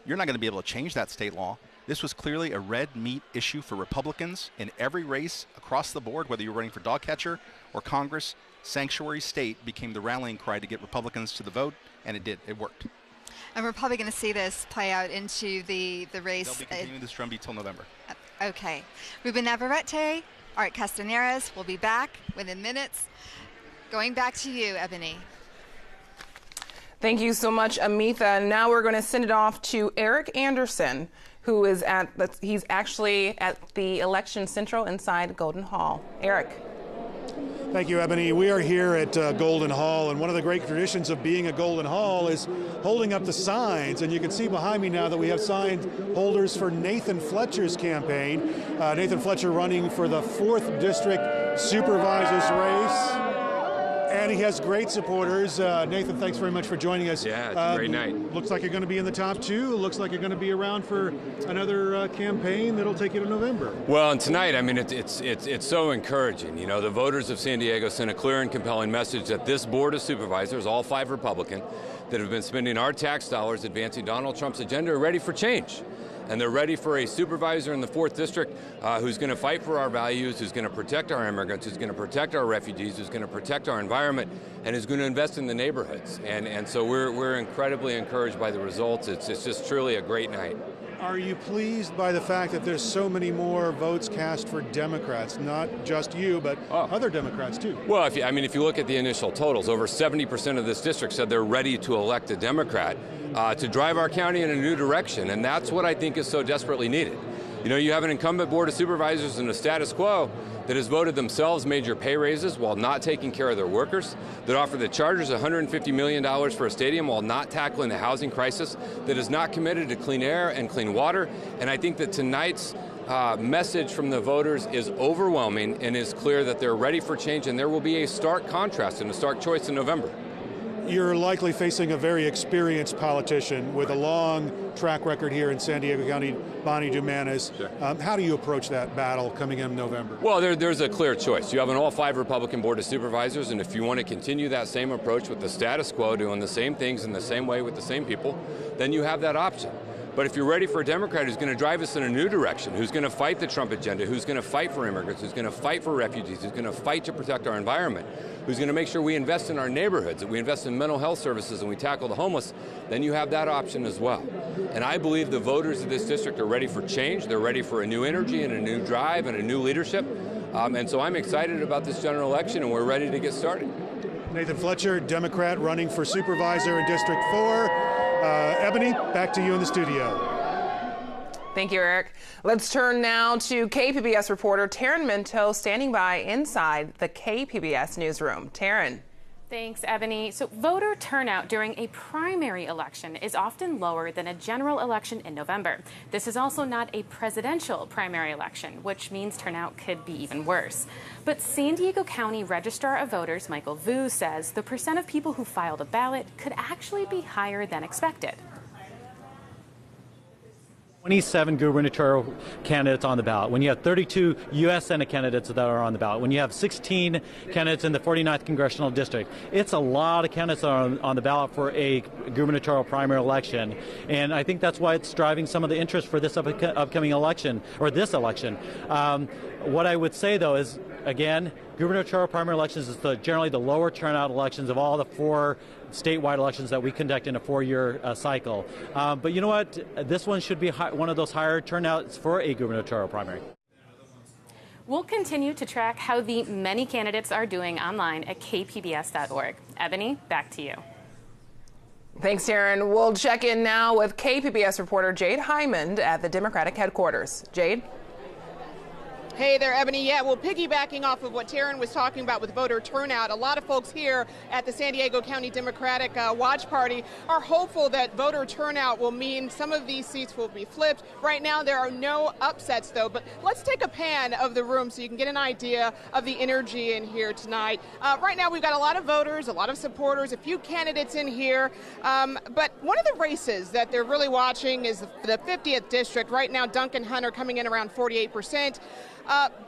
You're not going to be able to change that state law. This was clearly a red meat issue for Republicans in every race across the board, whether you're running for dog catcher or Congress. Sanctuary state became the rallying cry to get Republicans to the vote, and it did. It worked. And we're probably going to see this play out into the race. They'll be continuing this drumbeat till November. Okay. Ruben Navarrete, Art Castaneras will be back within minutes. Going back to you, Ebony. Thank you so much, Amitha. Now we're going to send it off to Eric Anderson, who is he's actually at the Election Central inside Golden Hall. Eric. Thank you, Ebony. We are here at Golden Hall, and one of the great traditions of being at Golden Hall is holding up the signs. And you can see behind me now that we have sign holders for Nathan Fletcher's campaign. Nathan Fletcher running for the 4th District Supervisors race. And he has great supporters. Nathan, thanks very much for joining us. Yeah, it's a great night. Looks like you're going to be in the top 2. Looks like you're going to be around for another campaign that'll take you to November. Well, and tonight, I mean, it's so encouraging. You know, the voters of San Diego sent a clear and compelling message that this Board of Supervisors, all 5 Republican, that have been spending our tax dollars advancing Donald Trump's agenda, are ready for change. And they're ready for a supervisor in the 4th District who's going to fight for our values, who's going to protect our immigrants, who's going to protect our refugees, who's going to protect our environment, and is going to invest in the neighborhoods. And so we're incredibly encouraged by the results. It's just truly a great night. Are you pleased by the fact that there's so many more votes cast for Democrats, not just you, but other Democrats too? Well, if you look at the initial totals, over 70% of this district said they're ready to elect a Democrat to drive our county in a new direction, and that's what I think is so desperately needed. You know, you have an incumbent Board of Supervisors and a status quo that has voted themselves major pay raises while not taking care of their workers, that offer the Chargers $150 million for a stadium while not tackling the housing crisis, that is not committed to clean air and clean water. And I think that tonight's message from the voters is overwhelming and is clear that they're ready for change, and there will be a stark contrast and a stark choice in November. You're likely facing a very experienced politician with a long track record here in San Diego County, Bonnie Dumanis. Sure. How do you approach that battle coming in November? Well, there's a clear choice. You have an all-5 Republican Board of Supervisors, and if you want to continue that same approach with the status quo, doing the same things in the same way with the same people, then you have that option. But if you're ready for a Democrat who's going to drive us in a new direction, who's going to fight the Trump agenda, who's going to fight for immigrants, who's going to fight for refugees, who's going to fight to protect our environment, who's going to make sure we invest in our neighborhoods, that we invest in mental health services and we tackle the homeless, then you have that option as well. And I believe the voters of this district are ready for change. They're ready for a new energy and a new drive and a new leadership. And so I'm excited about this general election, and we're ready to get started. Nathan Fletcher, Democrat, running for supervisor in District 4. Ebony, back to you in the studio. Thank you, Eric. Let's turn now to KPBS reporter Taryn Minto standing by inside the KPBS newsroom. Taryn. Thanks, Ebony. So voter turnout during a primary election is often lower than a general election in November. This is also not a presidential primary election, which means turnout could be even worse. But San Diego County Registrar of Voters Michael Vu says the percent of people who filed a ballot could actually be higher than expected. 27 gubernatorial candidates on the ballot, when you have 32 U.S. Senate candidates that are on the ballot, when you have 16 candidates in the 49th Congressional District, it's a lot of candidates that are on the ballot for a gubernatorial primary election. And I think that's why it's driving some of the interest for this upcoming election, or this election. What I would say, though, is, again, gubernatorial primary elections is generally the lower turnout elections of all the 4 statewide elections that we conduct in a 4-year cycle. But you know what? This one should be one of those higher turnouts for a gubernatorial primary. We'll continue to track how the many candidates are doing online at kpbs.org. Ebony, back to you. Thanks, Taryn. We'll check in now with KPBS reporter Jade Hyman at the Democratic headquarters. Jade? Hey there, Ebony. Yeah, well, piggybacking off of what Taryn was talking about with voter turnout, a lot of folks here at the San Diego County Democratic Watch Party are hopeful that voter turnout will mean some of these seats will be flipped. Right now, there are no upsets, though, but let's take a pan of the room so you can get an idea of the energy in here tonight. Right now, we've got a lot of voters, a lot of supporters, a few candidates in here, but one of the races that they're really watching is the 50th District. Right now, Duncan Hunter coming in around 48%.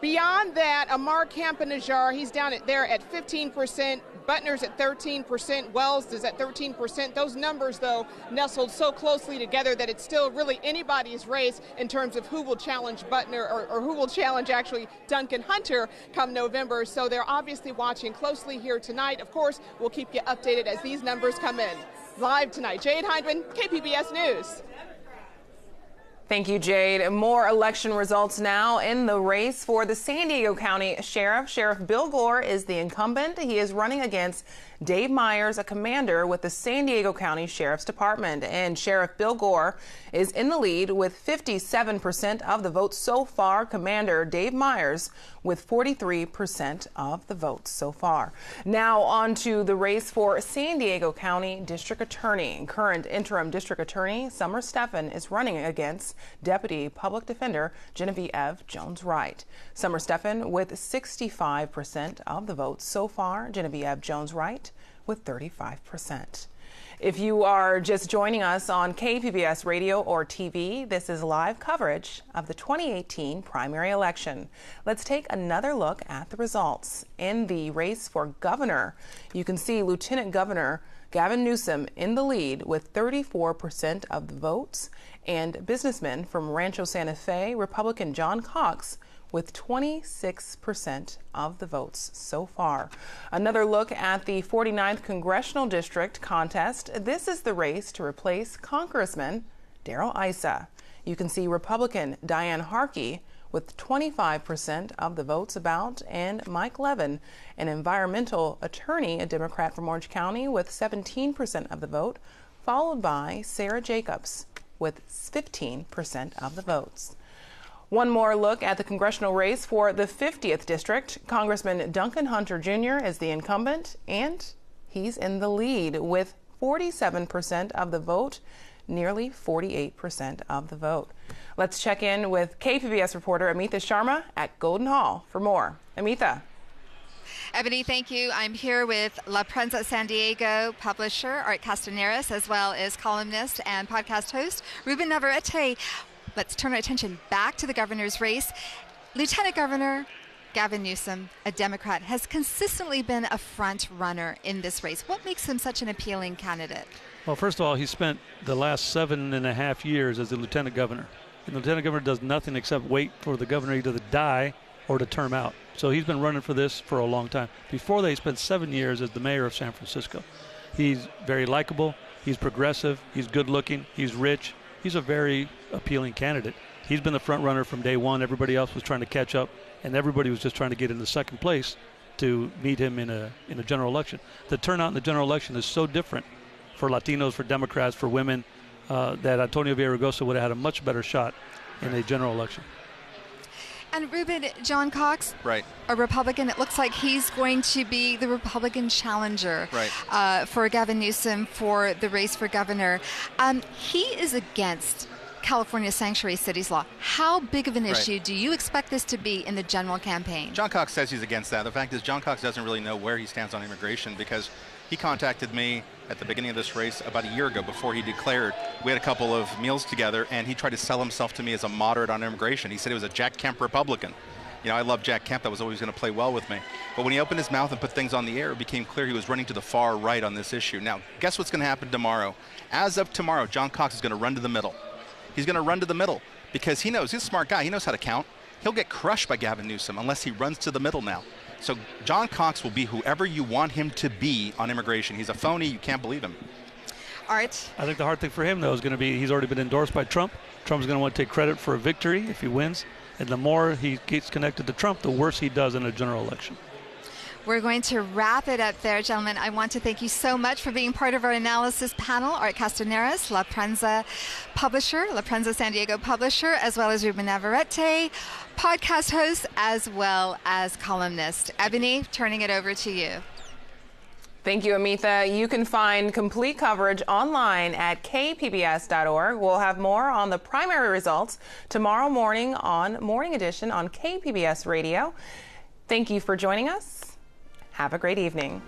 Beyond that, Amar Campanajjar, he's down there at 15%. Butner's at 13%. Wells is at 13%. Those numbers, though, nestled so closely together that it's still really anybody's race in terms of who will challenge Butner or who will challenge actually Duncan Hunter come November. So they're obviously watching closely here tonight. Of course, we'll keep you updated as these numbers come in. Live tonight, Jade Hyman, KPBS News. Thank you, Jade. More election results now in the race for the San Diego County Sheriff. Sheriff Bill Gore is the incumbent. He is running against Dave Myers, a commander with the San Diego County Sheriff's Department. And Sheriff Bill Gore is in the lead with 57% of the votes so far. Commander Dave Myers with 43% of the votes so far. Now on to the race for San Diego County District Attorney. Current interim District Attorney Summer Stefan is running against Deputy Public Defender Genevieve Jones-Wright. Summer Stefan with 65% of the votes so far. Genevieve Jones-Wright with 35%. If you are just joining us on KPBS radio or TV, this is live coverage of the 2018 primary election. Let's take another look at the results. In the race for governor, you can see Lieutenant Governor Gavin Newsom in the lead with 34% of the votes, and businessman from Rancho Santa Fe, Republican John Cox, with 26% of the votes so far. Another look at the 49th Congressional District contest. This is the race to replace Congressman Darrell Issa. You can see Republican Diane Harkey with 25% of the votes about, and Mike Levin, an environmental attorney, a Democrat from Orange County, with 17% of the vote, followed by Sarah Jacobs with 15% of the votes. One more look at the congressional race for the 50th District. Congressman Duncan Hunter Jr. is the incumbent, and he's in the lead with 47% of the vote, nearly 48% of the vote. Let's check in with KPBS reporter Amitha Sharma at Golden Hall for more. Amitha. Ebony, thank you. I'm here with La Prensa San Diego publisher Art Castaneras, as well as columnist and podcast host Ruben Navarrete. Let's turn our attention back to the governor's race. Lieutenant Governor Gavin Newsom, a Democrat, has consistently been a front runner in this race. What makes him such an appealing candidate? Well, first of all, he spent the last 7.5 years as the lieutenant governor. And the lieutenant governor does nothing except wait for the governor either to die or to term out. So he's been running for this for a long time. Before that, he spent 7 years as the mayor of San Francisco. He's very likable. He's progressive. He's good looking. He's rich. He's a very appealing candidate. He's been the front runner from day one. Everybody else was trying to catch up, and everybody was just trying to get into second place to meet him in a general election. The turnout in the general election is so different for Latinos, for Democrats, for women, that Antonio Villaraigosa would have had a much better shot in a general election. And Ruben, John Cox, right, a Republican, it looks like he's going to be the Republican challenger right. For Gavin Newsom for the race for governor. He is against California Sanctuary Cities Law. How big of an issue do you expect this to be in the general campaign? John Cox says he's against that. The fact is John Cox doesn't really know where he stands on immigration because he contacted me at the beginning of this race about a year ago before he declared. We had a couple of meals together, and he tried to sell himself to me as a moderate on immigration. He said he was a Jack Kemp Republican. You know, I love Jack Kemp. That was always going to play well with me. But when he opened his mouth and put things on the air, it became clear he was running to the far right on this issue. Now, guess what's going to happen tomorrow? As of tomorrow, John Cox is going to run to the middle. He's going to run to the middle because he knows, he's a smart guy. He knows how to count. He'll get crushed by Gavin Newsom unless he runs to the middle now. So John Cox will be whoever you want him to be on immigration. He's a phony. You can't believe him. Art? I think the hard thing for him, though, is going to be he's already been endorsed by Trump. Trump's going to want to take credit for a victory if he wins. And the more he gets connected to Trump, the worse he does in a general election. We're going to wrap it up there, gentlemen. I want to thank you so much for being part of our analysis panel. Art Castaneras, La Prensa publisher, La Prensa San Diego publisher, as well as Ruben Navarrete, podcast host, as well as columnist. Ebony, turning it over to you. Thank you, Amitha. You can find complete coverage online at kpbs.org. We'll have more on the primary results tomorrow morning on Morning Edition on KPBS Radio. Thank you for joining us. Have a great evening.